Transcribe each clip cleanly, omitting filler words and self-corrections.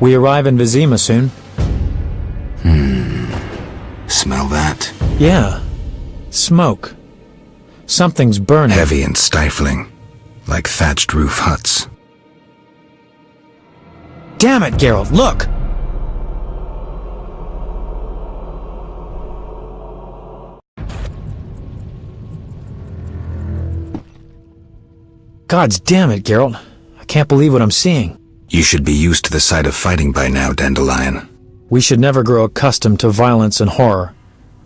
We arrive in Vizima soon. Smell that? Yeah. Smoke. Something's burning. Heavy and stifling, like thatched roof huts. Damn it, Geralt, look! Gods damn it, Geralt. I can't believe what I'm seeing. You should be used to the sight of fighting by now, Dandelion. We should never grow accustomed to violence and horror,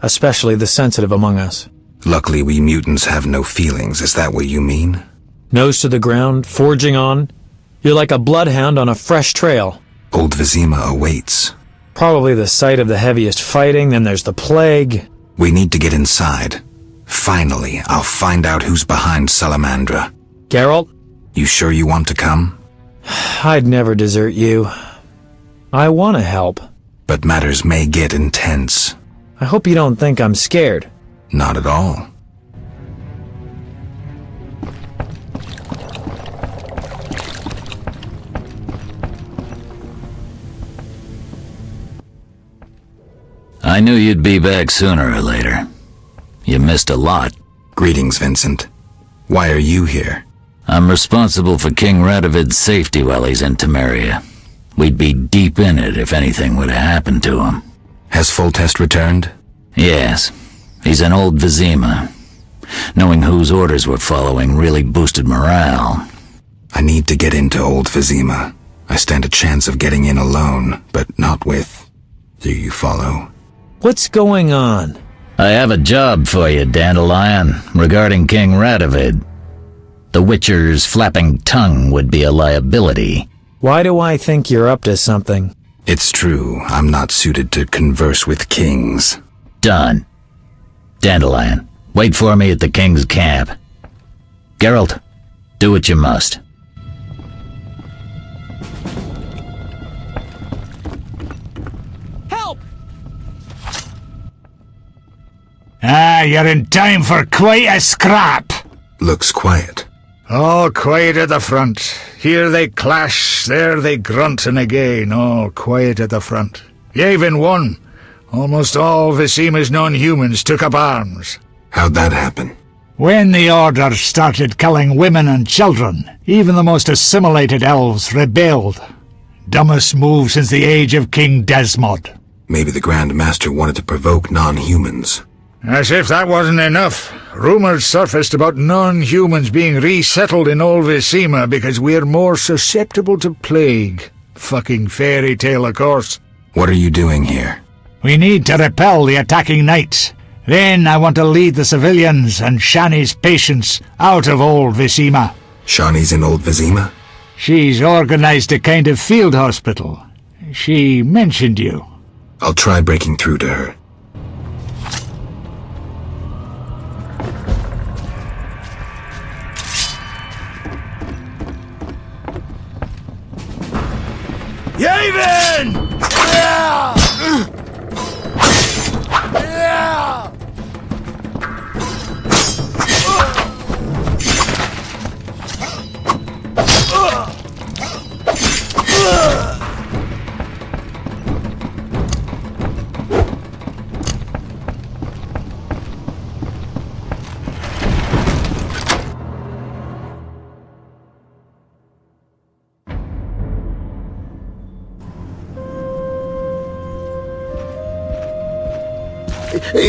especially the sensitive among us. Luckily, we mutants have no feelings. Is that what you mean? Nose to the ground, forging on. You're like a bloodhound on a fresh trail. Old Vizima awaits. Probably the site of the heaviest fighting, then there's the plague. We need to get inside. Finally, I'll find out who's behind Salamandra. Geralt? You sure you want to come? I'd never desert you. I want to help. But matters may get intense. I hope you don't think I'm scared. Not at all. I knew you'd be back sooner or later. You missed a lot. Greetings, Vincent. Why are you here? I'm responsible for King Radovid's safety while he's in Temeria. We'd be deep in it if anything would have happened to him. Has Foltest returned? Yes. He's in Old Vizima. Knowing whose orders we're following really boosted morale. I need to get into Old Vizima. I stand a chance of getting in alone, but not with... Do you follow? What's going on? I have a job for you, Dandelion, regarding King Radovid. The Witcher's flapping tongue would be a liability. Why do I think you're up to something? It's true, I'm not suited to converse with kings. Done. Dandelion, wait for me at the King's camp. Geralt, do what you must. Help! You're in time for quite a scrap. Looks quiet. All quiet at the front. Here they clash, there they grunt, and again, all quiet at the front. Yevon won. Almost all Vizima's non-humans took up arms. How'd that happen? When the Order started killing women and children, even the most assimilated elves rebelled. Dumbest move since the age of King Desmod. Maybe the Grand Master wanted to provoke non-humans. As if that wasn't enough, rumors surfaced about non-humans being resettled in Old Vizima because we're more susceptible to plague. Fucking fairy tale, of course. What are you doing here? We need to repel the attacking knights. Then I want to lead the civilians and Shani's patients out of Old Vizima. Shani's in Old Vizima? She's organized a kind of field hospital. She mentioned you. I'll try breaking through to her. Yevon!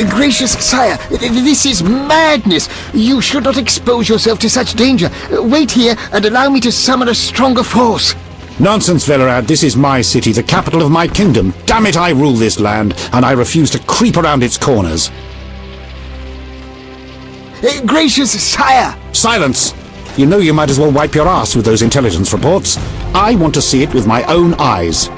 Gracious sire, this is madness. You should not expose yourself to such danger. Wait here and allow me to summon a stronger force. Nonsense, Velerad. This is my city, the capital of my kingdom. Damn it, I rule this land, and I refuse to creep around its corners. Gracious sire! Silence! You know you might as well wipe your ass with those intelligence reports. I want to see it with my own eyes.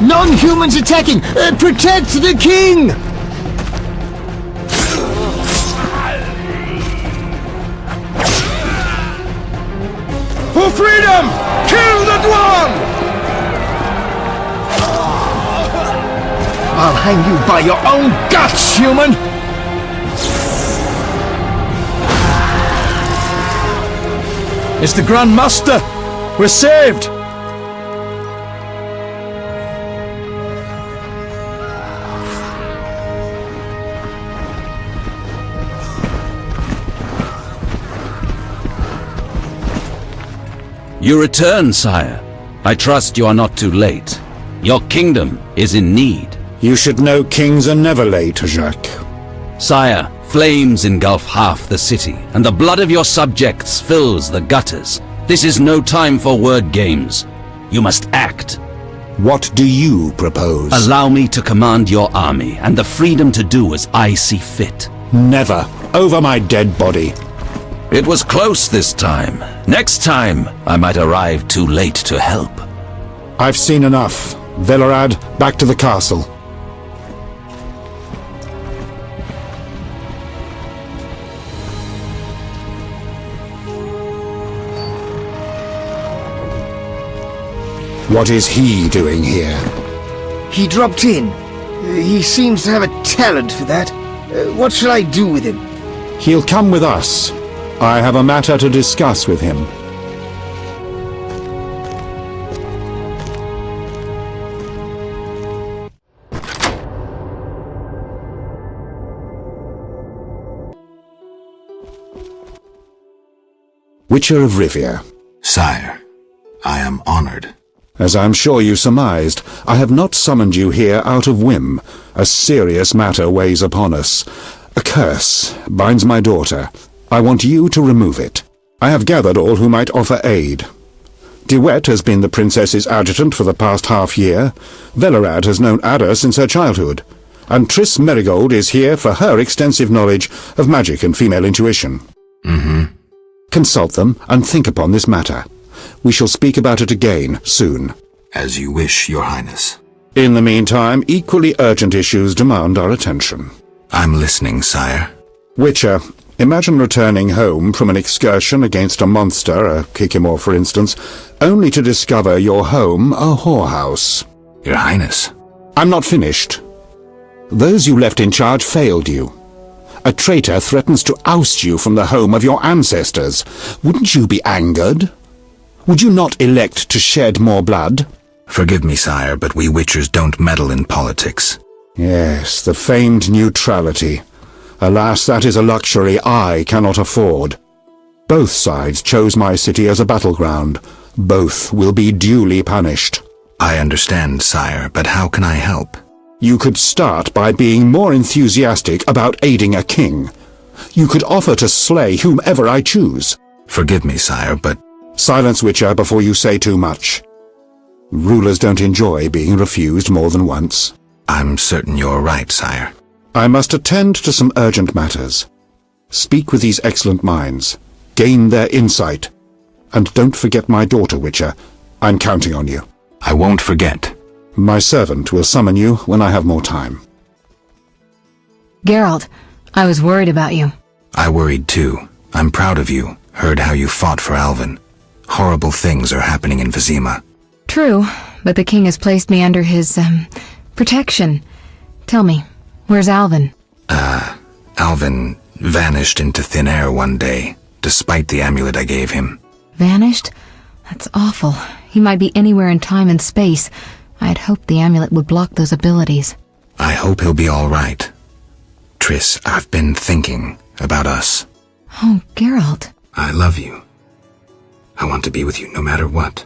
Non-humans attacking! Protect the king! For freedom! Kill the Dwarf! I'll hang you by your own guts, human! It's the Grand Master! We're saved! You return, sire. I trust you are not too late. Your kingdom is in need. You should know kings are never late, Jacques. Sire, flames engulf half the city, and the blood of your subjects fills the gutters. This is no time for word games. You must act. What do you propose? Allow me to command your army, and the freedom to do as I see fit. Never. Over my dead body. It was close this time. Next time, I might arrive too late to help. I've seen enough. Velerad, back to the castle. What is he doing here? He dropped in. He seems to have a talent for that. What shall I do with him? He'll come with us. I have a matter to discuss with him. Witcher of Rivia. Sire, I am honored. As I'm sure you surmised, I have not summoned you here out of whim. A serious matter weighs upon us. A curse binds my daughter. I want you to remove it. I have gathered all who might offer aid. De Wet has been the princess's adjutant for the past half-year. Velerad has known Ada since her childhood. And Triss Merigold is here for her extensive knowledge of magic and female intuition. Consult them and think upon this matter. We shall speak about it again soon. As you wish, Your Highness. In the meantime, equally urgent issues demand our attention. I'm listening, sire. Witcher, imagine returning home from an excursion against a monster, a Kikimor for instance, only to discover your home a whorehouse. Your Highness. I'm not finished. Those you left in charge failed you. A traitor threatens to oust you from the home of your ancestors. Wouldn't you be angered? Would you not elect to shed more blood? Forgive me, sire, but we Witchers don't meddle in politics. Yes, the famed neutrality. Alas, that is a luxury I cannot afford. Both sides chose my city as a battleground. Both will be duly punished. I understand, sire, but how can I help? You could start by being more enthusiastic about aiding a king. You could offer to slay whomever I choose. Forgive me, sire, but... Silence, Witcher, before you say too much. Rulers don't enjoy being refused more than once. I'm certain you're right, sire. I must attend to some urgent matters. Speak with these excellent minds. Gain their insight. And don't forget my daughter, Witcher. I'm counting on you. I won't forget. My servant will summon you when I have more time. Geralt, I was worried about you. I worried too. I'm proud of you. Heard how you fought for Alvin. Horrible things are happening in Vizima. True, but the king has placed me under his, protection. Tell me, where's Alvin? Alvin vanished into thin air one day, despite the amulet I gave him. Vanished? That's awful. He might be anywhere in time and space. I had hoped the amulet would block those abilities. I hope he'll be all right. Triss, I've been thinking about us. Oh, Geralt. I love you. I want to be with you no matter what.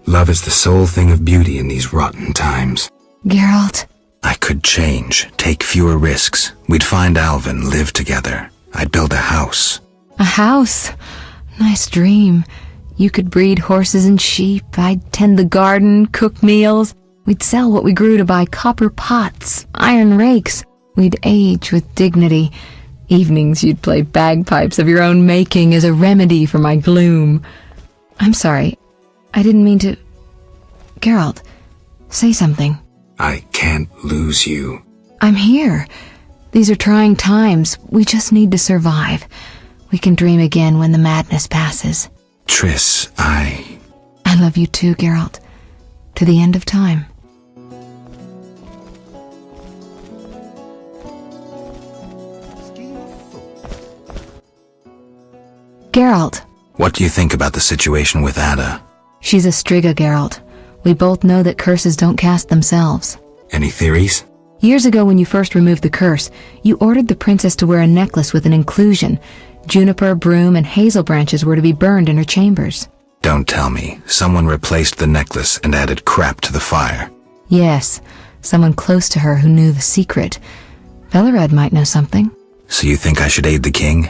Love is the sole thing of beauty in these rotten times. Geralt. I could change, take fewer risks. We'd find Alvin, live together. I'd build a house. A house? Nice dream. You could breed horses and sheep. I'd tend the garden, cook meals. We'd sell what we grew to buy copper pots, iron rakes. We'd age with dignity. Evenings you'd play bagpipes of your own making as a remedy for my gloom. I'm sorry. I didn't mean to... Geralt, say something. I can't lose you. I'm here. These are trying times. We just need to survive. We can dream again when the madness passes. Triss, I love you too, Geralt. To the end of time. Geralt. What do you think about the situation with Ada? She's a Striga, Geralt. We both know that curses don't cast themselves. Any theories? Years ago when you first removed the curse, you ordered the princess to wear a necklace with an inclusion. Juniper, broom, and hazel branches were to be burned in her chambers. Don't tell me. Someone replaced the necklace and added crap to the fire. Yes, someone close to her who knew the secret. Velerad might know something. So you think I should aid the king?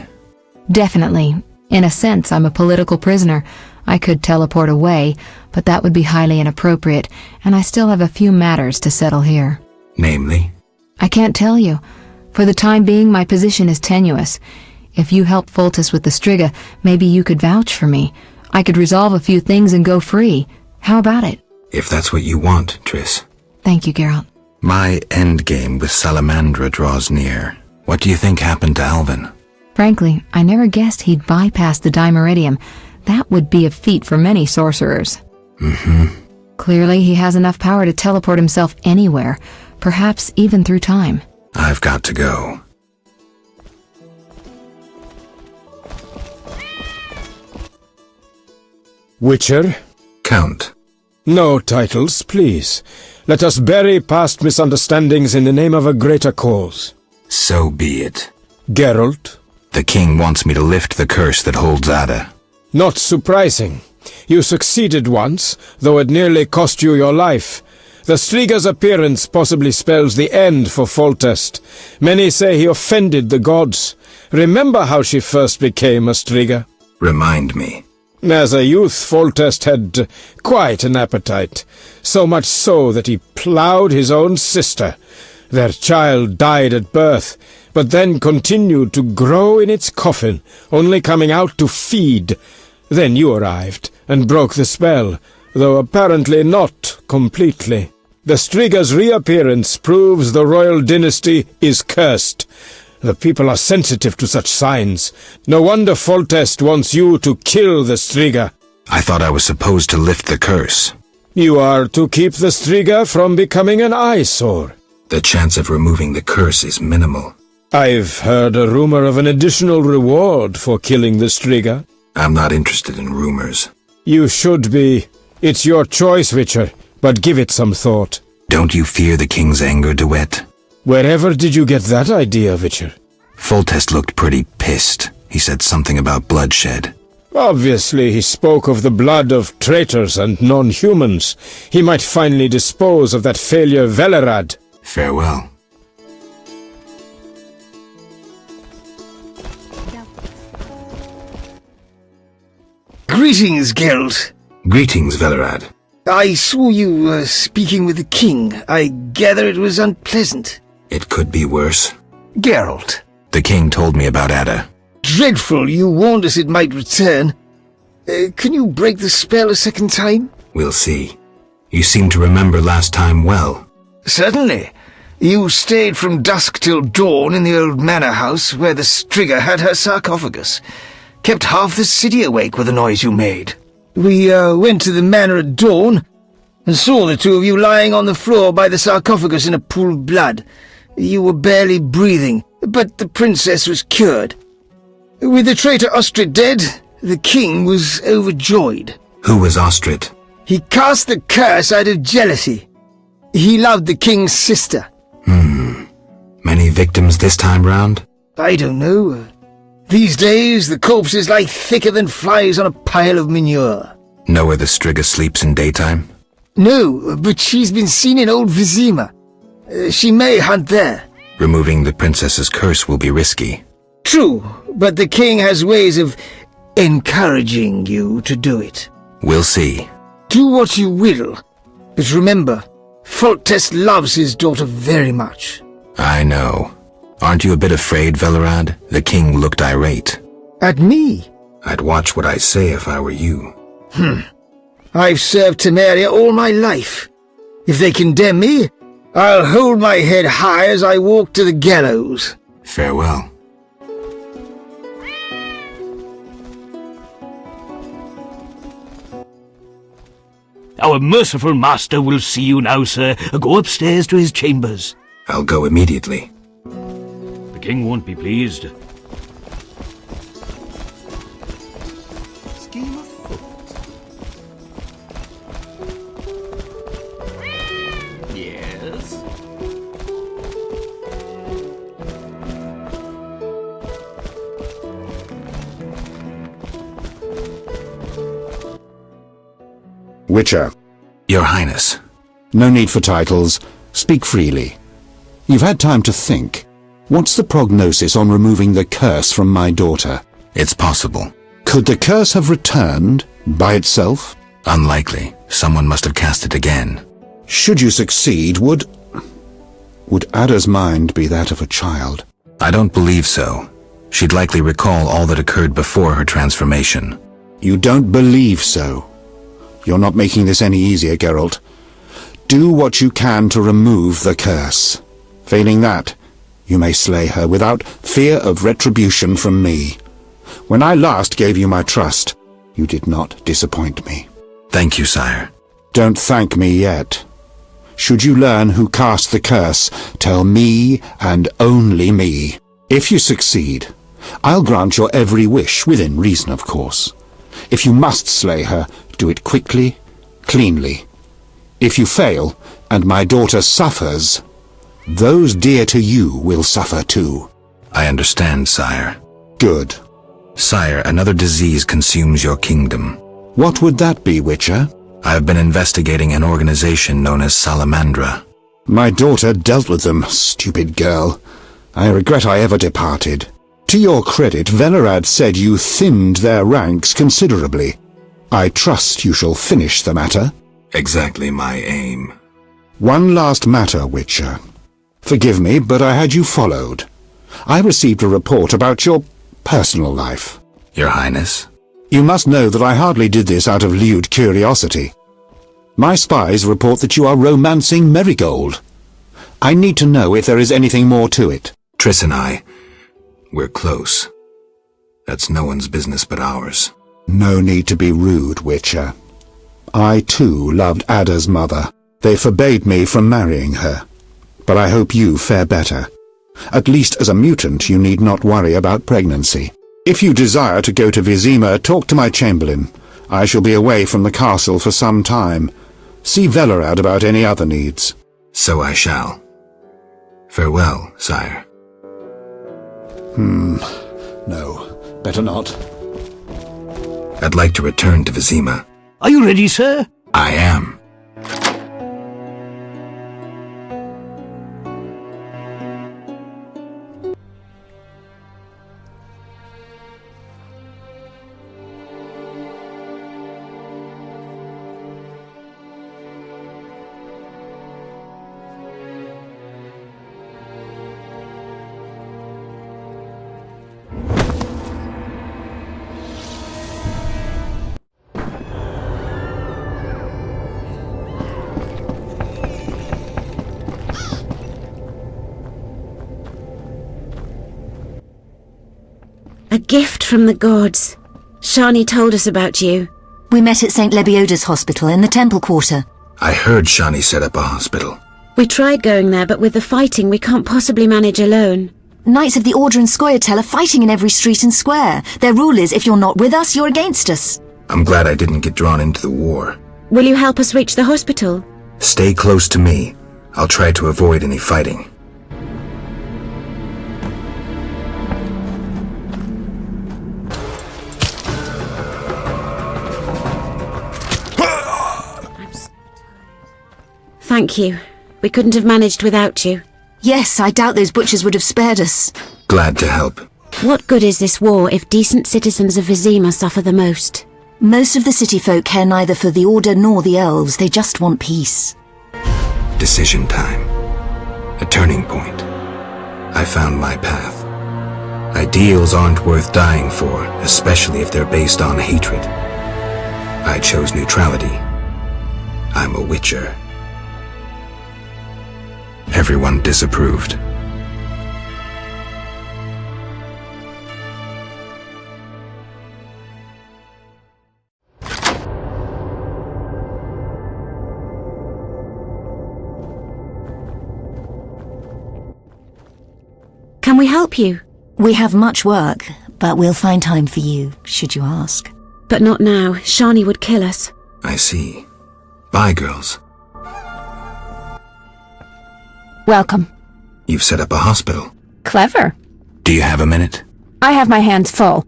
Definitely. In a sense, I'm a political prisoner. I could teleport away, but that would be highly inappropriate, and I still have a few matters to settle here. Namely? I can't tell you. For the time being, my position is tenuous. If you help Foltest with the Striga, maybe you could vouch for me. I could resolve a few things and go free. How about it? If that's what you want, Triss. Thank you, Geralt. My endgame with Salamandra draws near. What do you think happened to Alvin? Frankly, I never guessed he'd bypass the Dimeridium. That would be a feat for many sorcerers. Clearly, he has enough power to teleport himself anywhere, perhaps even through time. I've got to go. Witcher? Count. No titles, please. Let us bury past misunderstandings in the name of a greater cause. So be it. Geralt? The king wants me to lift the curse that holds Ada. Not surprising. You succeeded once, though it nearly cost you your life. The Striga's appearance possibly spells the end for Foltest. Many say he offended the gods. Remember how she first became a Striga? Remind me. As a youth, Foltest had quite an appetite, so much so that he ploughed his own sister. Their child died at birth, but then continued to grow in its coffin, only coming out to feed. Then you arrived, and broke the spell, though apparently not completely. The Striga's reappearance proves the royal dynasty is cursed. The people are sensitive to such signs. No wonder Foltest wants you to kill the Striga. I thought I was supposed to lift the curse. You are to keep the Striga from becoming an eyesore. The chance of removing the curse is minimal. I've heard a rumor of an additional reward for killing the Striga. I'm not interested in rumors. You should be. It's your choice, Witcher, but give it some thought. Don't you fear the king's anger, DeWitt? Wherever did you get that idea, Witcher? Foltest looked pretty pissed. He said something about bloodshed. Obviously, he spoke of the blood of traitors and non-humans. He might finally dispose of that failure Velerad. Farewell. Greetings, Geralt. Greetings, Velerad. I saw you speaking with the king. I gather it was unpleasant. It could be worse. Geralt. The king told me about Ada. Dreadful, you warned us it might return. Can you break the spell a second time? We'll see. You seem to remember last time well. Certainly. You stayed from dusk till dawn in the old manor house where the Striga had her sarcophagus. Kept half the city awake with the noise you made. We went to the manor at dawn and saw the two of you lying on the floor by the sarcophagus in a pool of blood. You were barely breathing, but the princess was cured. With the traitor Ostrid dead, the king was overjoyed. Who was Ostrid? He cast the curse out of jealousy. He loved the king's sister. Many victims this time round? I don't know. These days, the corpses lie thicker than flies on a pile of manure. Know where the Striga sleeps in daytime? No, but she's been seen in Old Vizima. She may hunt there. Removing the princess's curse will be risky. True, but the king has ways of encouraging you to do it. We'll see. Do what you will, but remember, Foltest loves his daughter very much. I know. Aren't you a bit afraid, Velerad? The king looked irate. At me? I'd watch what I say if I were you. I've served Temeria all my life. If they condemn me, I'll hold my head high as I walk to the gallows. Farewell. Our merciful master will see you now, sir. Go upstairs to his chambers. I'll go immediately. The king won't be pleased. scheme afoot. Yes? Witcher. Your Highness. No need for titles. Speak freely. You've had time to think. What's the prognosis on removing the curse from my daughter? It's possible. Could the curse have returned by itself? Unlikely. Someone must have cast it again. Should you succeed, would Ada's mind be that of a child? I don't believe so. She'd likely recall all that occurred before her transformation. You don't believe so. You're not making this any easier, Geralt. Do what you can to remove the curse. Failing that, you may slay her without fear of retribution from me. When I last gave you my trust, you did not disappoint me. Thank you, sire. Don't thank me yet. Should you learn who cast the curse, tell me and only me. If you succeed, I'll grant your every wish, within reason, of course. If you must slay her, do it quickly, cleanly. If you fail, and my daughter suffers, those dear to you will suffer too. I understand, sire. Good. Sire, another disease consumes your kingdom. What would that be, Witcher? I have been investigating an organization known as Salamandra. My daughter dealt with them, stupid girl. I regret I ever departed. To your credit, Velerad said you thinned their ranks considerably. I trust you shall finish the matter. Exactly my aim. One last matter, Witcher. Forgive me, but I had you followed. I received a report about your personal life. Your Highness? You must know that I hardly did this out of lewd curiosity. My spies report that you are romancing Marigold. I need to know if there is anything more to it. Triss and I, we're close. That's no one's business but ours. No need to be rude, Witcher. I, too, loved Ada's mother. They forbade me from marrying her. But I hope you fare better. At least as a mutant, you need not worry about pregnancy. If you desire to go to Vizima, talk to my chamberlain. I shall be away from the castle for some time. See Velerad about any other needs. So I shall. Farewell, sire. No, better not. I'd like to return to Vizima. Are you ready, sir? I am. A gift from the gods. Shani told us about you. We met at St. Lebioda's hospital in the Temple Quarter. I heard Shani set up a hospital. We tried going there, but with the fighting we can't possibly manage alone. Knights of the Order and Scoia'tael are fighting in every street and square. Their rule is, if you're not with us, you're against us. I'm glad I didn't get drawn into the war. Will you help us reach the hospital? Stay close to me. I'll try to avoid any fighting. Thank you. We couldn't have managed without you. Yes, I doubt those butchers would have spared us. Glad to help. What good is this war if decent citizens of Vizima suffer the most? Most of the city folk care neither for the Order nor the elves. They just want peace. Decision time. A turning point. I found my path. Ideals aren't worth dying for, especially if they're based on hatred. I chose neutrality. I'm a Witcher. Everyone disapproved. Can we help you? We have much work, but we'll find time for you, should you ask. But not now. Shani would kill us. I see. Bye, girls. Welcome. You've set up a hospital. Clever. Do you have a minute? I have my hands full.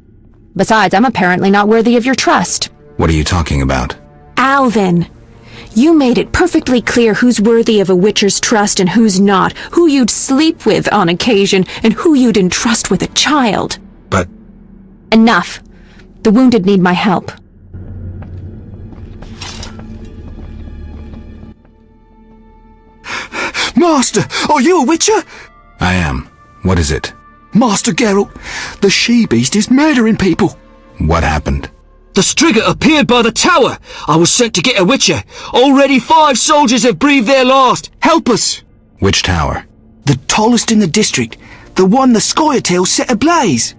Besides, I'm apparently not worthy of your trust. What are you talking about? Alvin, you made it perfectly clear who's worthy of a Witcher's trust and who's not, who you'd sleep with on occasion, and who you'd entrust with a child. But... Enough. The wounded need my help. Master, are you a Witcher? I am. What is it? Master Geralt, the she-beast is murdering people. What happened? The Striga appeared by the tower. I was sent to get a Witcher. Already 5 soldiers have breathed their last. Help us. Which tower? The tallest in the district. The one the Scoia'tael set ablaze.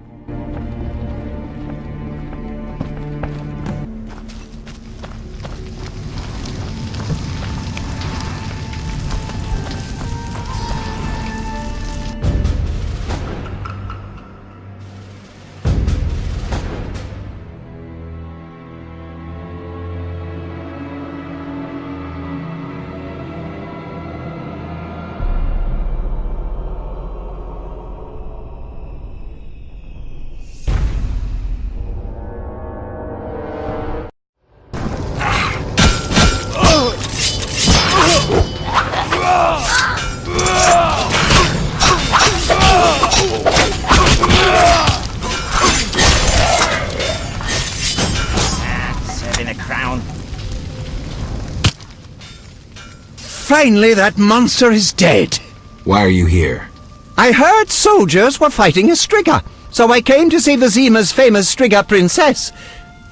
Finally, that monster is dead. Why are you here? I heard soldiers were fighting a Striga, so I came to see Vizima's famous Striga princess.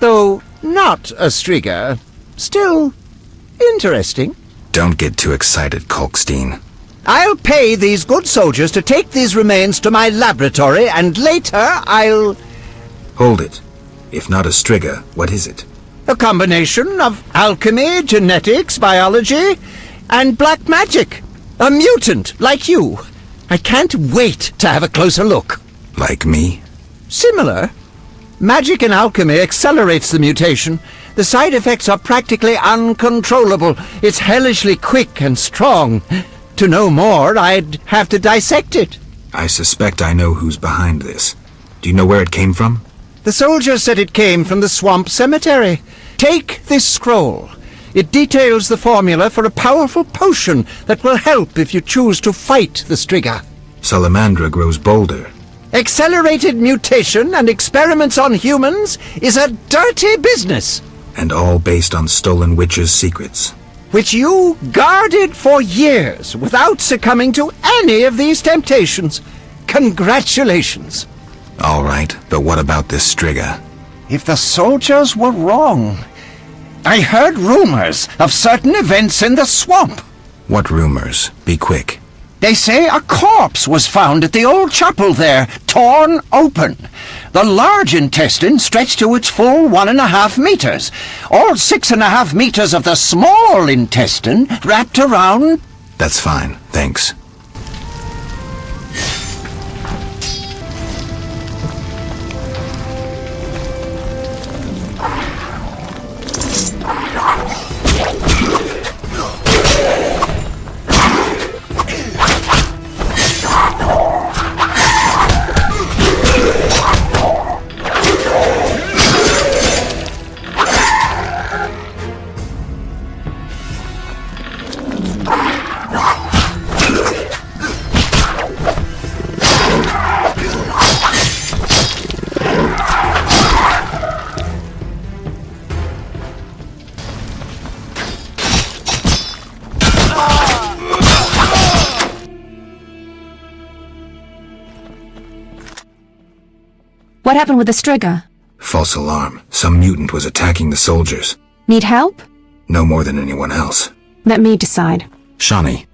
Though not a Striga, still interesting. Don't get too excited, Kalkstein. I'll pay these good soldiers to take these remains to my laboratory, and later I'll... Hold it. If not a Striga, what is it? A combination of alchemy, genetics, biology, and black magic. A mutant, like you. I can't wait to have a closer look. Like me? Similar. Magic and alchemy accelerates the mutation. The side effects are practically uncontrollable. It's hellishly quick and strong. To know more, I'd have to dissect it. I suspect I know who's behind this. Do you know where it came from? The soldier said it came from the swamp cemetery. Take this scroll. It details the formula for a powerful potion that will help if you choose to fight the Striga. Salamandra grows bolder. Accelerated mutation and experiments on humans is a dirty business. And all based on stolen witches' secrets. Which you guarded for years without succumbing to any of these temptations. Congratulations. All right, but what about this Striga? If the soldiers were wrong... I heard rumors of certain events in the swamp. What rumors? Be quick. They say a corpse was found at the old chapel there, torn open. The large intestine stretched to its full 1.5 meters. All 6.5 meters of the small intestine wrapped around... That's fine, thanks. What happened with the Striga? False alarm. Some mutant was attacking the soldiers. Need help? No more than anyone else. Let me decide. Shani.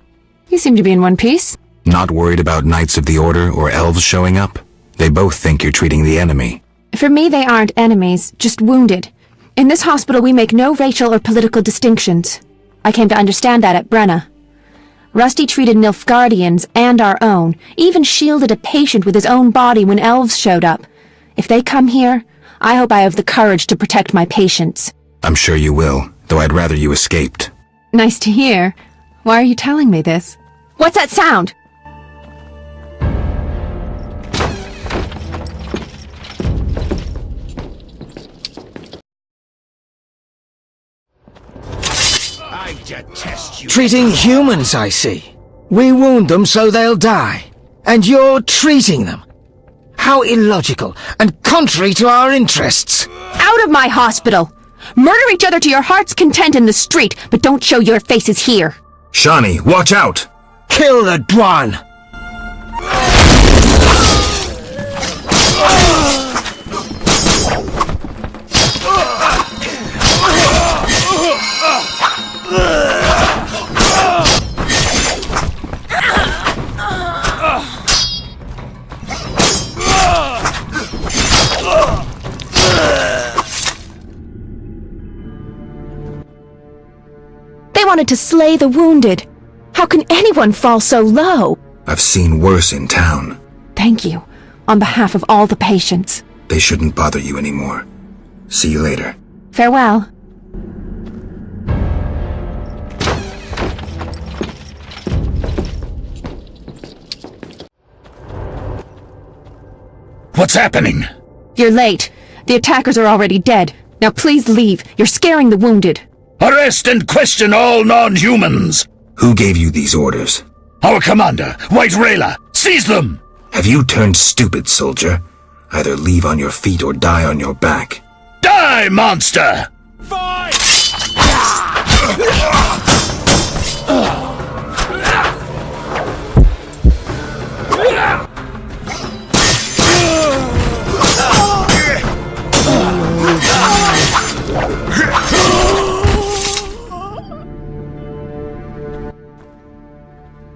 You seem to be in one piece. Not worried about Knights of the Order or elves showing up? They both think you're treating the enemy. For me, they aren't enemies, just wounded. In this hospital, we make no racial or political distinctions. I came to understand that at Brenna. Rusty treated Nilfgaardians and our own, even shielded a patient with his own body when elves showed up. If they come here, I hope I have the courage to protect my patients. I'm sure you will, though I'd rather you escaped. Nice to hear. Why are you telling me this? What's that sound? Treating humans, I see. We wound them so they'll die. And you're treating them. How illogical and contrary to our interests. Out of my hospital! Murder each other to your heart's content in the street, but don't show your faces here. Shani, watch out! Kill the Dwan! They wanted to slay the wounded. How can anyone fall so low? I've seen worse in town. Thank you, on behalf of all the patients. They shouldn't bother you anymore. See you later. Farewell. What's happening? You're late. The attackers are already dead. Now please leave. You're scaring the wounded. Arrest and question all non-humans! Who gave you these orders? Our commander, White Rayla! Seize them! Have you turned stupid, soldier? Either leave on your feet or die on your back. Die, monster! Fight!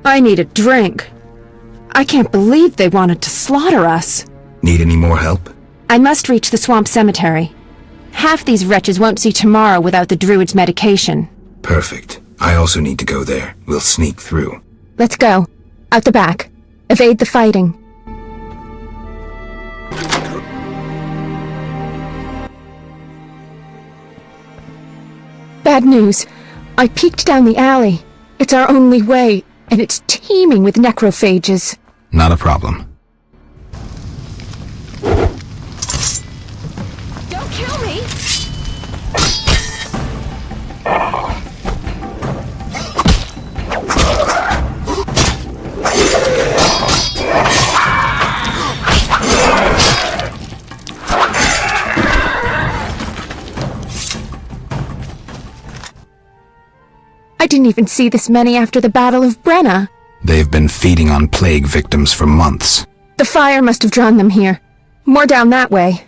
I need a drink. I can't believe they wanted to slaughter us. Need any more help? I must reach the swamp cemetery. Half these wretches won't see tomorrow without the druid's medication. Perfect. I also need to go there. We'll sneak through. Let's go. Out the back. Evade the fighting. Bad news. I peeked down the alley. It's our only way, and it's teeming with necrophages. Not a problem. Don't kill me! I didn't even see this many after the Battle of Brenna. They've been feeding on plague victims for months. The fire must have drawn them here. More down that way.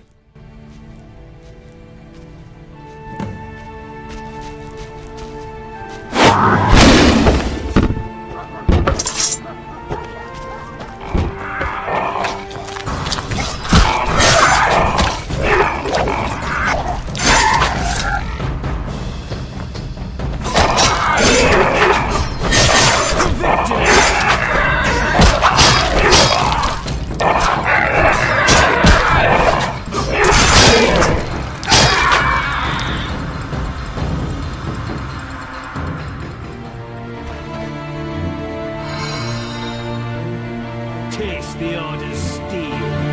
Taste the Order's steel.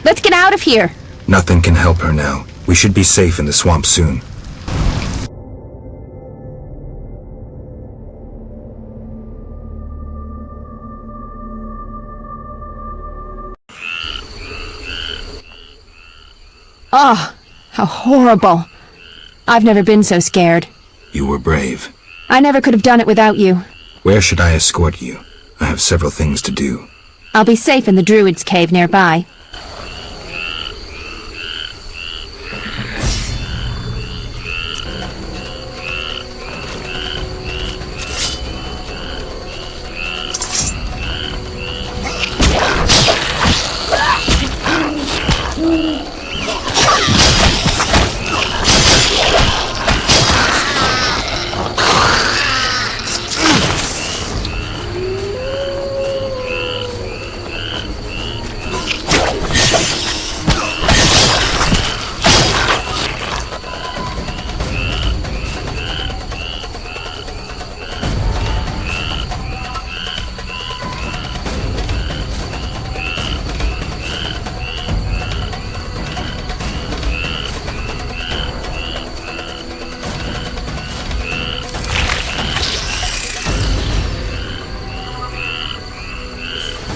Let's get out of here! Nothing can help her now. We should be safe in the swamp soon. Oh, how horrible. I've never been so scared. You were brave. I never could have done it without you. Where should I escort you? I have several things to do. I'll be safe in the Druid's cave nearby.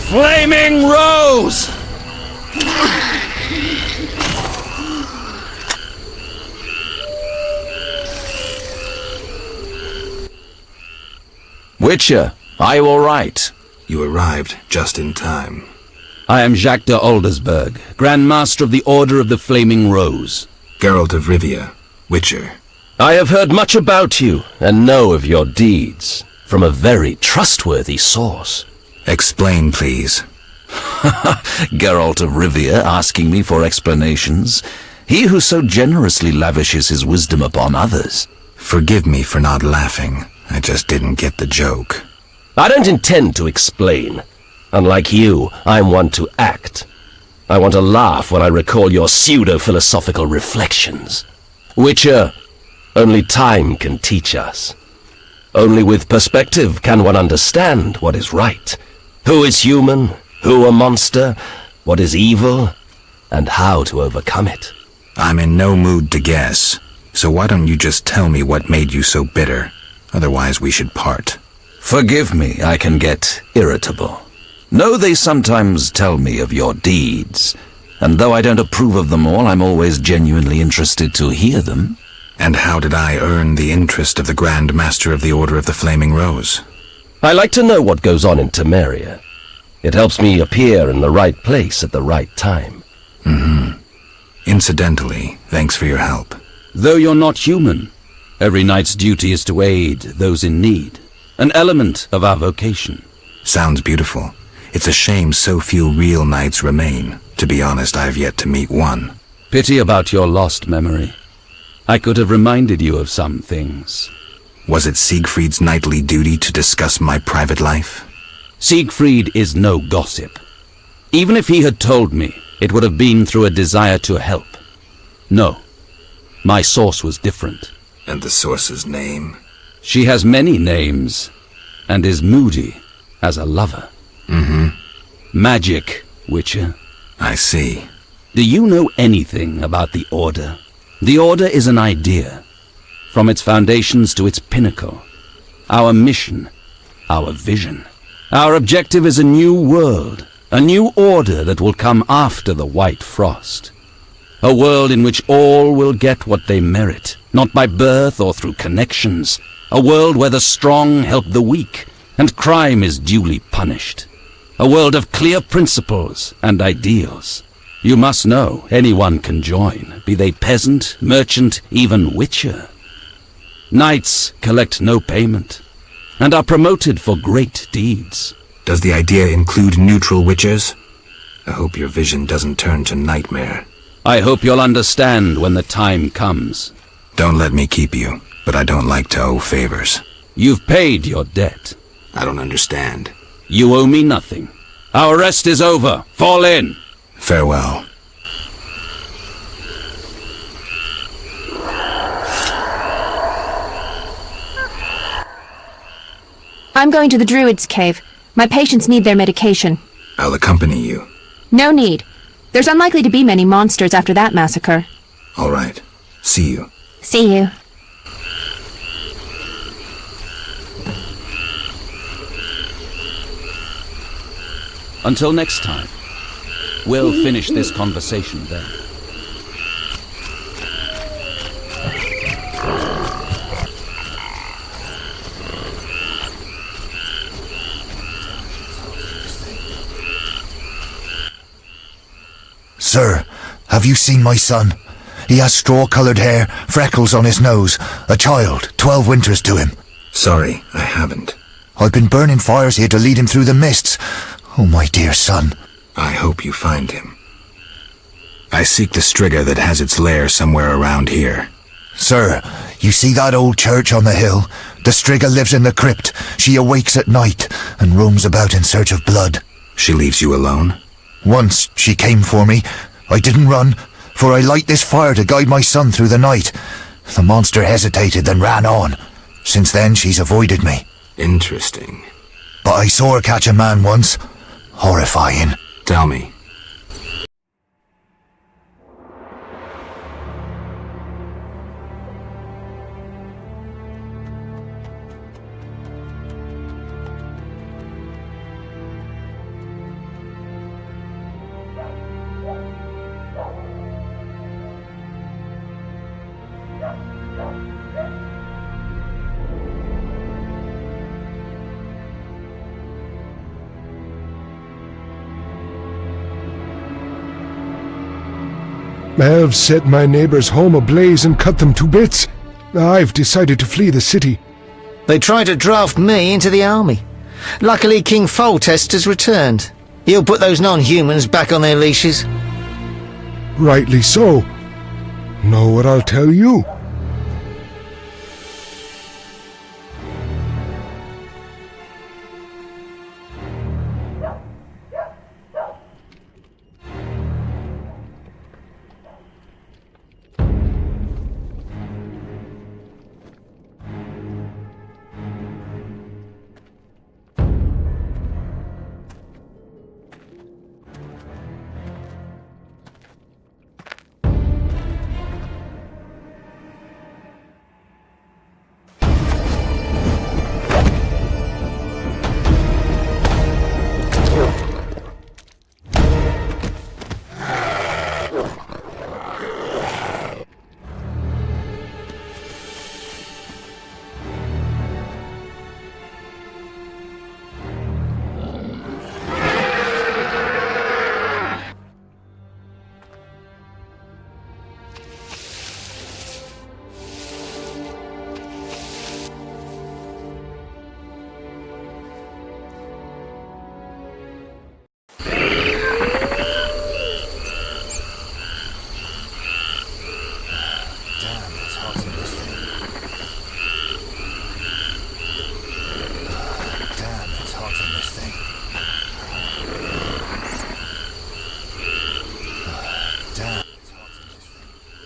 Flaming Rose! Witcher, are you all right? You arrived just in time. I am Jacques de Aldersberg, Grand Master of the Order of the Flaming Rose. Geralt of Rivia, Witcher. I have heard much about you, and know of your deeds, from a very trustworthy source. Explain, please. Geralt of Rivia asking me for explanations. He who so generously lavishes his wisdom upon others. Forgive me for not laughing. I just didn't get the joke. I don't intend to explain. Unlike you, I'm one to act. I want to laugh when I recall your pseudo-philosophical reflections. Witcher, only time can teach us. Only with perspective can one understand what is right. Who is human, who a monster, what is evil, and how to overcome it. I'm in no mood to guess, so why don't you just tell me what made you so bitter? Otherwise we should part. Forgive me, I can get irritable. Know they sometimes tell me of your deeds, and though I don't approve of them all, I'm always genuinely interested to hear them. And how did I earn the interest of the Grand Master of the Order of the Flaming Rose? I like to know what goes on in Temeria. It helps me appear in the right place at the right time. Incidentally, thanks for your help. Though you're not human, every knight's duty is to aid those in need. An element of our vocation. Sounds beautiful. It's a shame so few real knights remain. To be honest, I've yet to meet one. Pity about your lost memory. I could have reminded you of some things. Was it Siegfried's knightly duty to discuss my private life? Siegfried is no gossip. Even if he had told me, it would have been through a desire to help. No, my source was different. And the source's name? She has many names, and is moody as a lover. Magic, Witcher. I see. Do you know anything about the Order? The Order is an idea, from its foundations to its pinnacle. Our mission, our vision. Our objective is a new world, a new order that will come after the White Frost. A world in which all will get what they merit, not by birth or through connections. A world where the strong help the weak, and crime is duly punished. A world of clear principles and ideals. You must know anyone can join, be they peasant, merchant, even witcher. Knights collect no payment, and are promoted for great deeds. Does the idea include neutral witchers? I hope your vision doesn't turn to nightmare. I hope you'll understand when the time comes. Don't let me keep you, but I don't like to owe favors. You've paid your debt. I don't understand. You owe me nothing. Our rest is over. Fall in. Farewell. I'm going to the Druid's cave. My patients need their medication. I'll accompany you. No need. There's unlikely to be many monsters after that massacre. All right. See you. See you. Until next time. We'll finish this conversation then. Sir, have you seen my son? He has straw-coloured hair, freckles on his nose, a child, 12 winters to him. Sorry, I haven't. I've been burning fires here to lead him through the mists. Oh, my dear son. I hope you find him. I seek the Striga that has its lair somewhere around here. Sir, you see that old church on the hill? The Striga lives in the crypt. She awakes at night and roams about in search of blood. She leaves you alone? Once she came for me. I didn't run, for I light this fire to guide my son through the night. The monster hesitated, then ran on. Since then, she's avoided me. Interesting. But I saw her catch a man once. Horrifying. Tell me. Elves set my neighbor's home ablaze and cut them to bits. I've decided to flee the city. They tried to draft me into the army. Luckily, King Foltest has returned. He'll put those non-humans back on their leashes. Rightly so. Know what I'll tell you?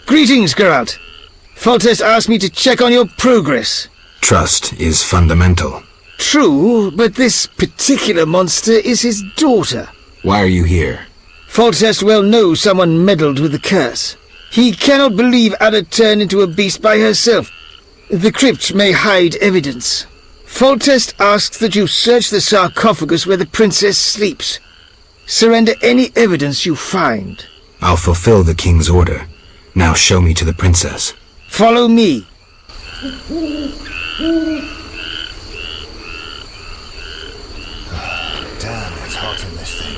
Greetings, Geralt. Foltest asked me to check on your progress. Trust is fundamental. True, but this particular monster is his daughter. Why are you here? Foltest well knows someone meddled with the curse. He cannot believe Ada turned into a beast by herself. The crypt may hide evidence. Foltest asks that you search the sarcophagus where the princess sleeps. Surrender any evidence you find. I'll fulfill the king's order. Now show me to the princess. Follow me. Damn, it's hot in this thing.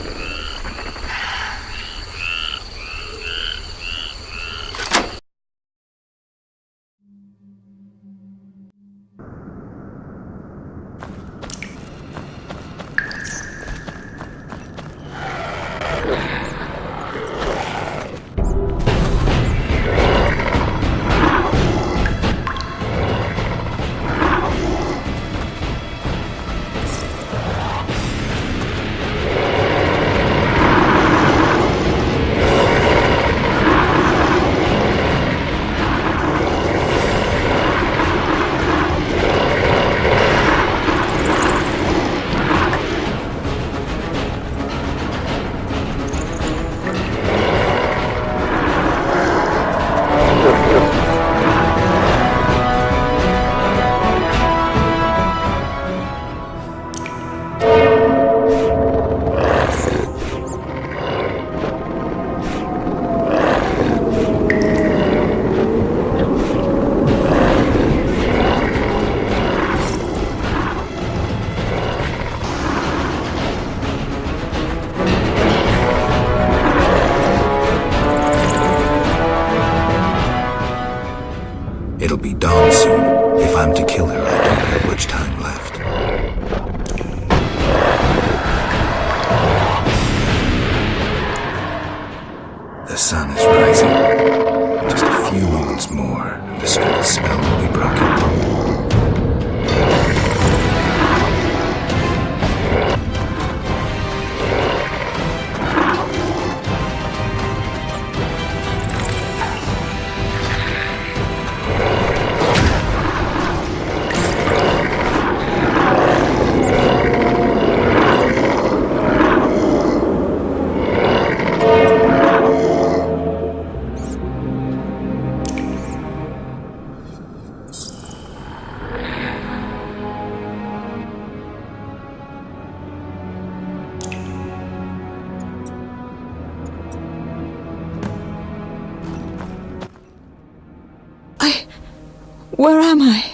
Where am I?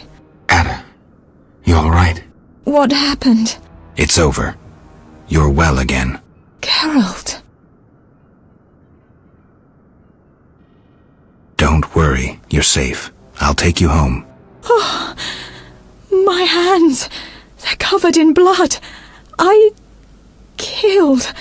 Ada, you alright? What happened? It's over. You're well again. Geralt. Don't worry, you're safe. I'll take you home. Oh, my hands. They're covered in blood. I killed,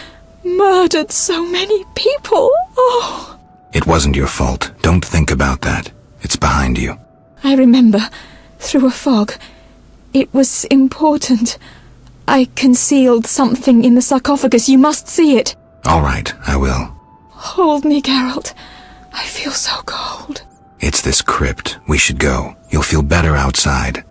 murdered so many people. Oh. It wasn't your fault. Don't think about that. It's behind you. I remember, through a fog. It was important. I concealed something in the sarcophagus. You must see it. All right, I will. Hold me, Geralt. I feel so cold. It's this crypt. We should go. You'll feel better outside.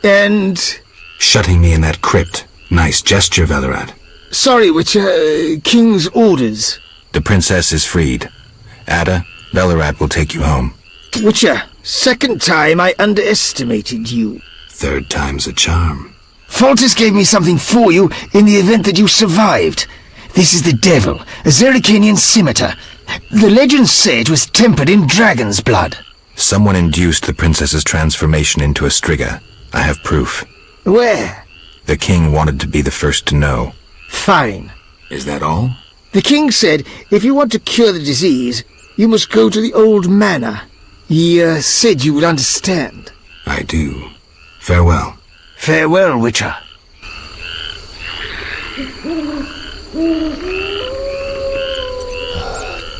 And... Shutting me in that crypt. Nice gesture, Velerad. Sorry, Witcher. King's orders. The princess is freed. Ada, Velerad will take you home. Witcher, second time I underestimated you. Third time's a charm. Foltest gave me something for you in the event that you survived. This is the devil, a Zerrikanian scimitar. The legends say it was tempered in dragon's blood. Someone induced the princess's transformation into a striga. I have proof. Where? The king wanted to be the first to know. Fine. Is that all? The king said if you want to cure the disease, you must go to the old manor. He said you would understand. I do. Farewell. Farewell, Witcher.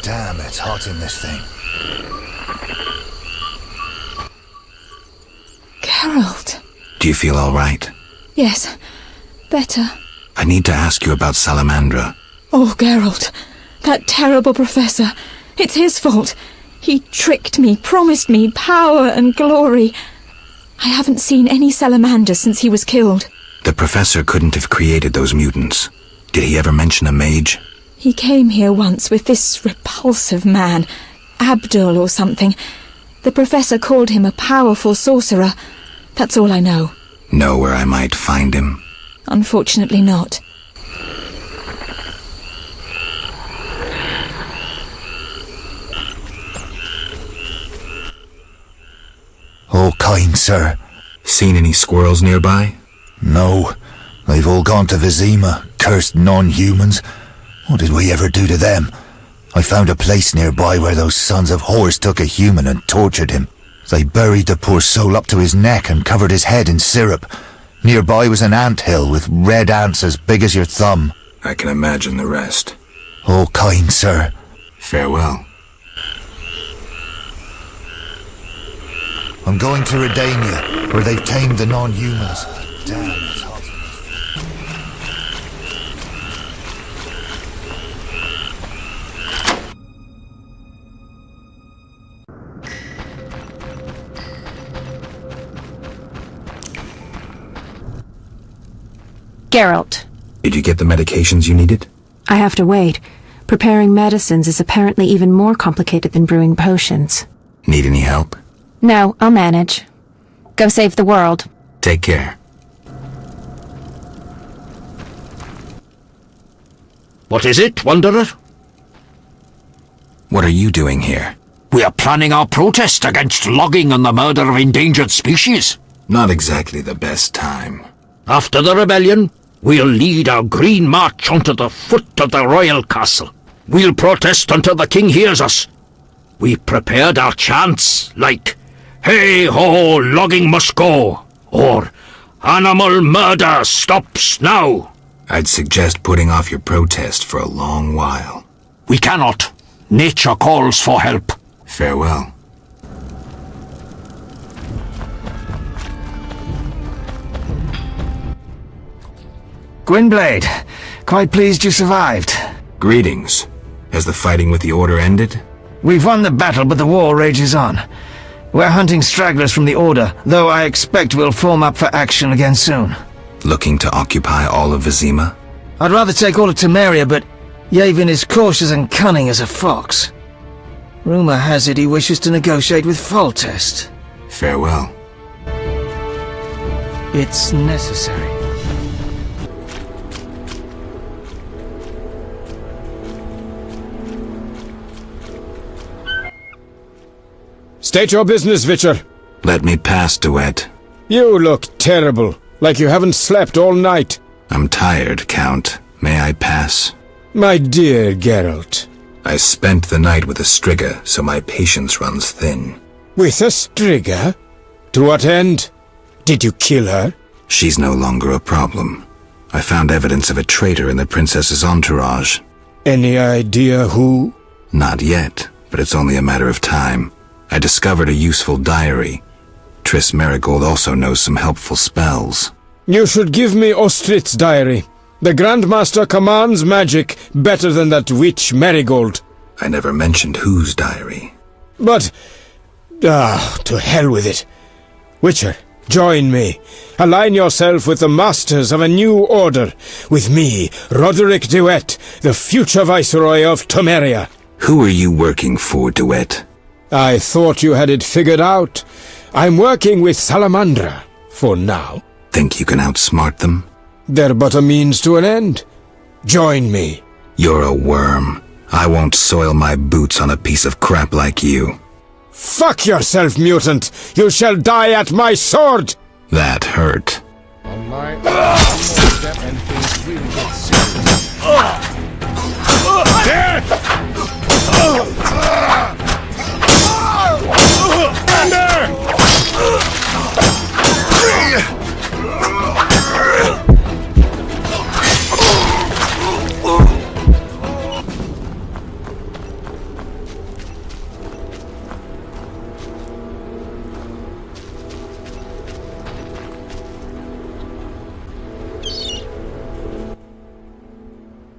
Damn, it's hot in this thing. Geralt. Do you feel all right? Yes, better. I need to ask you about Salamandra. Oh, Geralt. That terrible professor. It's his fault. He tricked me, promised me power and glory. I haven't seen any salamanders since he was killed. The professor couldn't have created those mutants. Did he ever mention a mage? He came here once with this repulsive man, Abdul or something. The professor called him a powerful sorcerer. That's all I know. Know where I might find him? Unfortunately not. Oh, kind sir. Seen any squirrels nearby? No. They've all gone to Vizima, cursed non-humans. What did we ever do to them? I found a place nearby where those sons of whores took a human and tortured him. They buried the poor soul up to his neck and covered his head in syrup. Nearby was an anthill with red ants as big as your thumb. I can imagine the rest. Oh, kind sir. Farewell. I'm going to Redania, where they've tamed the non-humans. Damn, it's hot. Geralt. Did you get the medications you needed? I have to wait. Preparing medicines is apparently even more complicated than brewing potions. Need any help? No, I'll manage. Go save the world. Take care. What is it, Wanderer? What are you doing here? We are planning our protest against logging and the murder of endangered species. Not exactly the best time. After the rebellion, we'll lead our green march onto the foot of the royal castle. We'll protest until the king hears us. We prepared our chants, like, "Hey ho, logging must go," or "Animal murder stops now." I'd suggest putting off your protest for a long while. We cannot. Nature calls for help. Farewell. Gwynblade, quite pleased you survived. Greetings. Has the fighting with the Order ended? We've won the battle, but the war rages on. We're hunting stragglers from the Order, though I expect we'll form up for action again soon. Looking to occupy all of Vizima? I'd rather take all of Temeria, but Yavin is cautious and cunning as a fox. Rumour has it he wishes to negotiate with Foltest. Farewell. It's necessary. State your business, Witcher. Let me pass, Duet. You look terrible, like you haven't slept all night. I'm tired, Count. May I pass? My dear Geralt. I spent the night with a Striga, so my patience runs thin. With a Striga? To what end? Did you kill her? She's no longer a problem. I found evidence of a traitor in the princess's entourage. Any idea who? Not yet, but it's only a matter of time. I discovered a useful diary. Triss Merigold also knows some helpful spells. You should give me Ostrit's diary. The Grandmaster commands magic better than that witch Merigold. I never mentioned whose diary. But... to hell with it. Witcher, join me. Align yourself with the masters of a new order. With me, Roderick Duet, the future Viceroy of Temeria. Who are you working for, Duet? I thought you had it figured out. I'm working with Salamandra, for now. Think you can outsmart them? They're but a means to an end. Join me. You're a worm. I won't soil my boots on a piece of crap like you. Fuck yourself, mutant! You shall die at my sword! That hurt. On my step and things really get serious.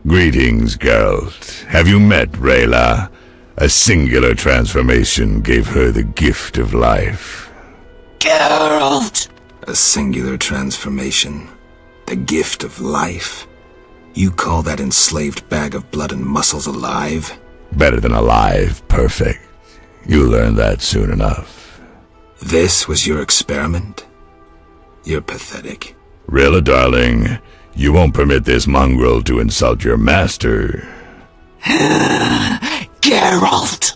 Greetings, Geralt. Have you met Rayla? A singular transformation gave her the gift of life. Geralt! A singular transformation. The gift of life. You call that enslaved bag of blood and muscles alive? Better than alive, perfect. You'll learn that soon enough. This was your experiment? You're pathetic. Rayla, darling, you won't permit this mongrel to insult your master. Geralt!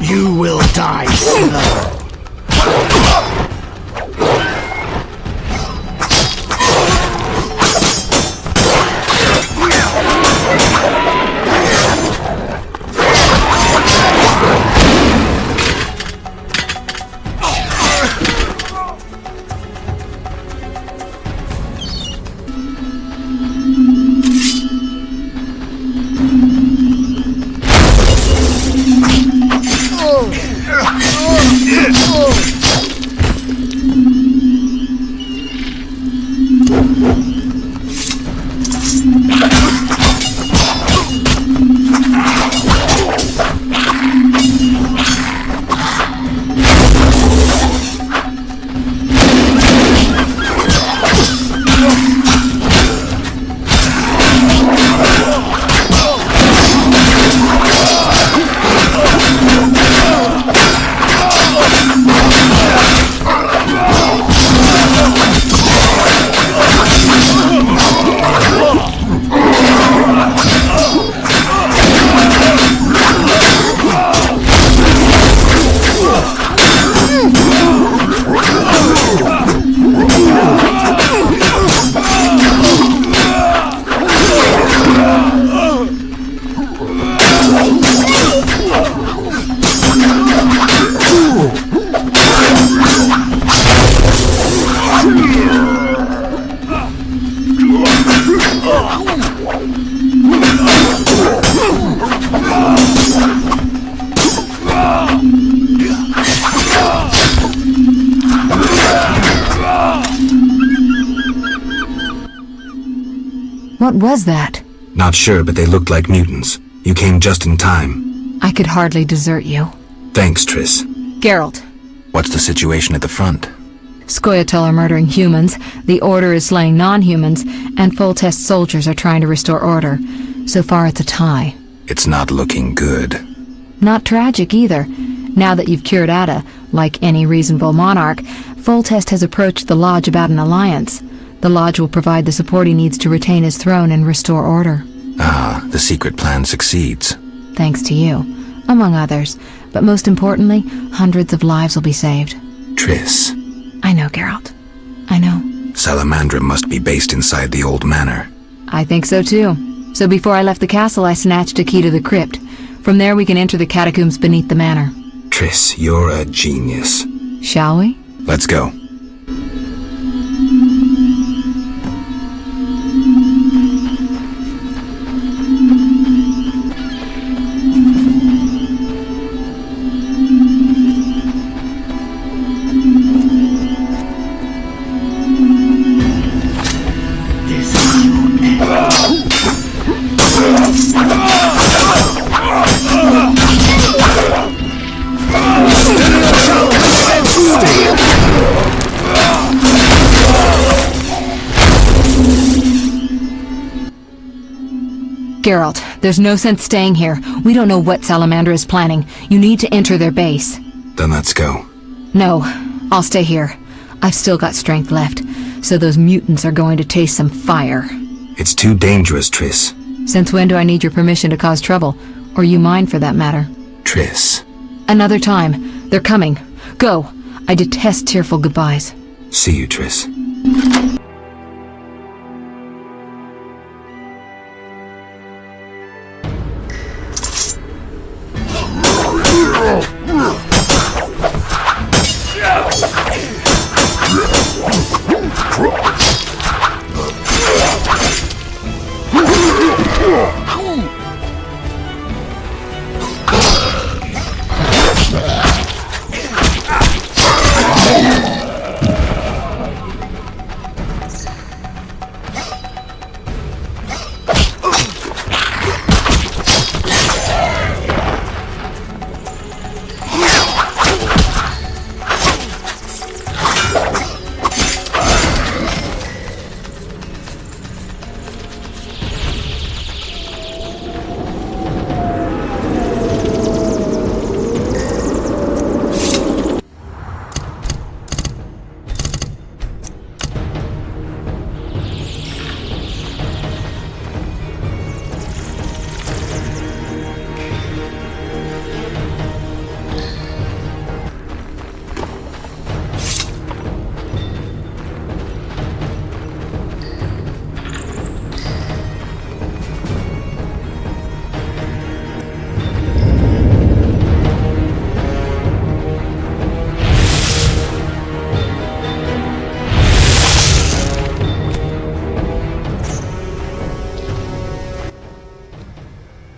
You will die slow. What was that? Not sure, but they looked like mutants. You came just in time. I could hardly desert you. Thanks, Triss. Geralt. What's the situation at the front? Scoia'tael are murdering humans, the Order is slaying non-humans, and Foltest soldiers are trying to restore order. So far it's a tie. It's not looking good. Not tragic either. Now that you've cured Ada, like any reasonable monarch, Foltest has approached the Lodge about an alliance. The Lodge will provide the support he needs to retain his throne and restore order. Ah, the secret plan succeeds. Thanks to you, among others. But most importantly, hundreds of lives will be saved. Triss. I know, Geralt. I know. Salamandra must be based inside the old manor. I think so too. So before I left the castle, I snatched a key to the crypt. From there we can enter the catacombs beneath the manor. Triss, you're a genius. Shall we? Let's go. Geralt, there's no sense staying here. We don't know what Salamandra is planning. You need to enter their base. Then let's go. No, I'll stay here. I've still got strength left, so those mutants are going to taste some fire. It's too dangerous, Triss. Since when do I need your permission to cause trouble? Or you mine, for that matter? Triss. Another time. They're coming. Go. I detest tearful goodbyes. See you, Triss.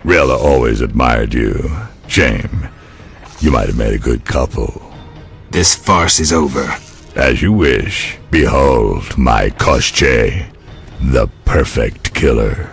Rayla always admired you. Shame. You might have made a good couple. This farce is over. As you wish. Behold my Koschei, the perfect killer.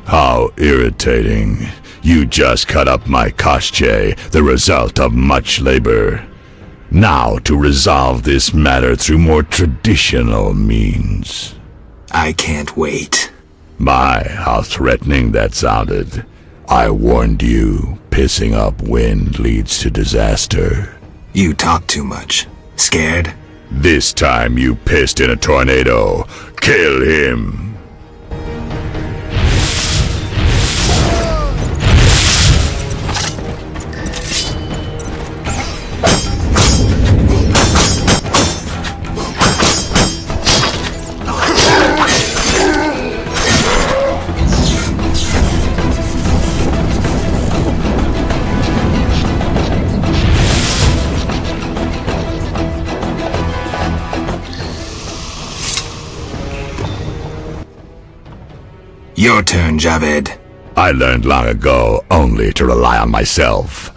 How irritating. You just cut up my Koschei, the result of much labor. Now to resolve this matter through more traditional means. I can't wait. My, how threatening that sounded. I warned you, pissing up wind leads to disaster. You talk too much. Scared? This time you pissed in a tornado. Kill him. Your turn, Javed. I learned long ago only to rely on myself.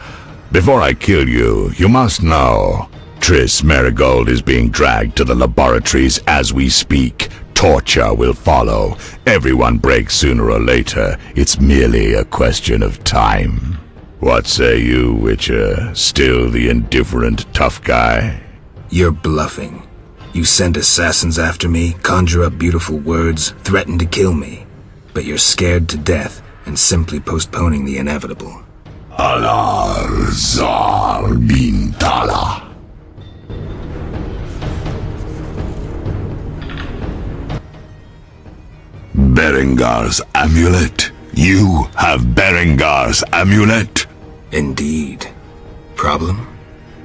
Before I kill you, you must know. Triss Merigold is being dragged to the laboratories as we speak. Torture will follow. Everyone breaks sooner or later. It's merely a question of time. What say you, Witcher? Still the indifferent tough guy? You're bluffing. You send assassins after me, conjure up beautiful words, threaten to kill me. But you're scared to death and simply postponing the inevitable. Alar Zar bin Tala. Berengar's amulet? You have Berengar's amulet? Indeed. Problem?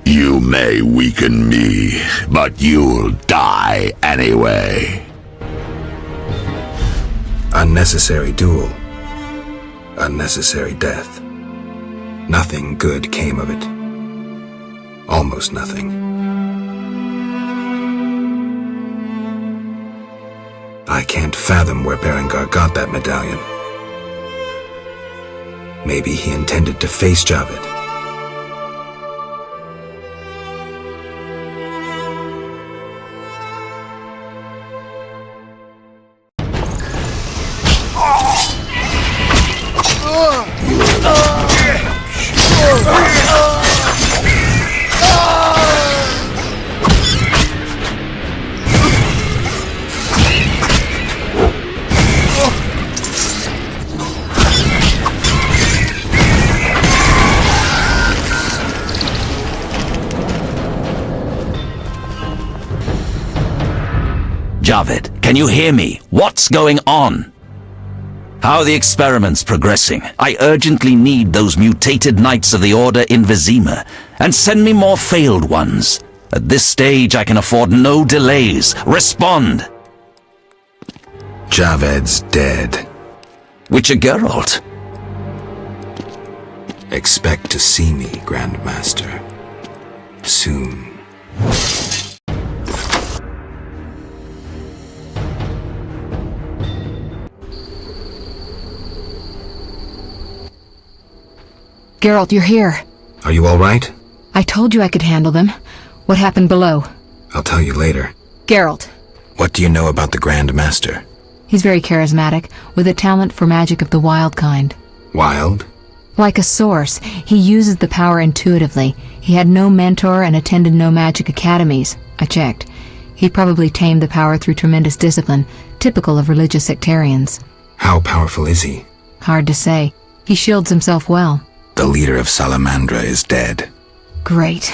You may weaken me, but you'll die anyway. Unnecessary duel. Unnecessary death. Nothing good came of it. Almost nothing. I can't fathom where Berengar got that medallion. Maybe he intended to face Javed. Javed, can you hear me? What's going on? How are the experiments progressing? I urgently need those mutated Knights of the Order in Vizima, and send me more failed ones. At this stage, I can afford no delays. Respond! Javed's dead. Witcher Geralt. Expect to see me, Grandmaster. Soon. Geralt, you're here. Are you all right? I told you I could handle them. What happened below? I'll tell you later. Geralt. What do you know about the Grand Master? He's very charismatic, with a talent for magic of the wild kind. Wild? Like a source, he uses the power intuitively. He had no mentor and attended no magic academies. I checked. He probably tamed the power through tremendous discipline, typical of religious sectarians. How powerful is he? Hard to say. He shields himself well. The leader of Salamandra is dead. Great.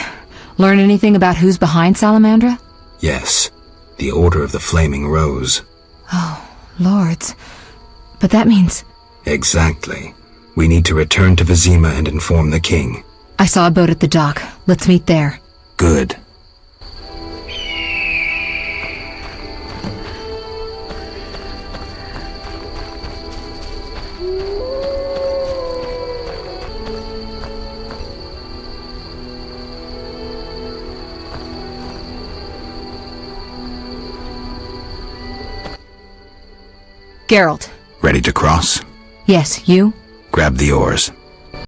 Learn anything about who's behind Salamandra? Yes. The Order of the Flaming Rose. Oh, lords. But that means... Exactly. We need to return to Vizima and inform the king. I saw a boat at the dock. Let's meet there. Good. Geralt. Ready to cross? Yes, you? Grab the oars.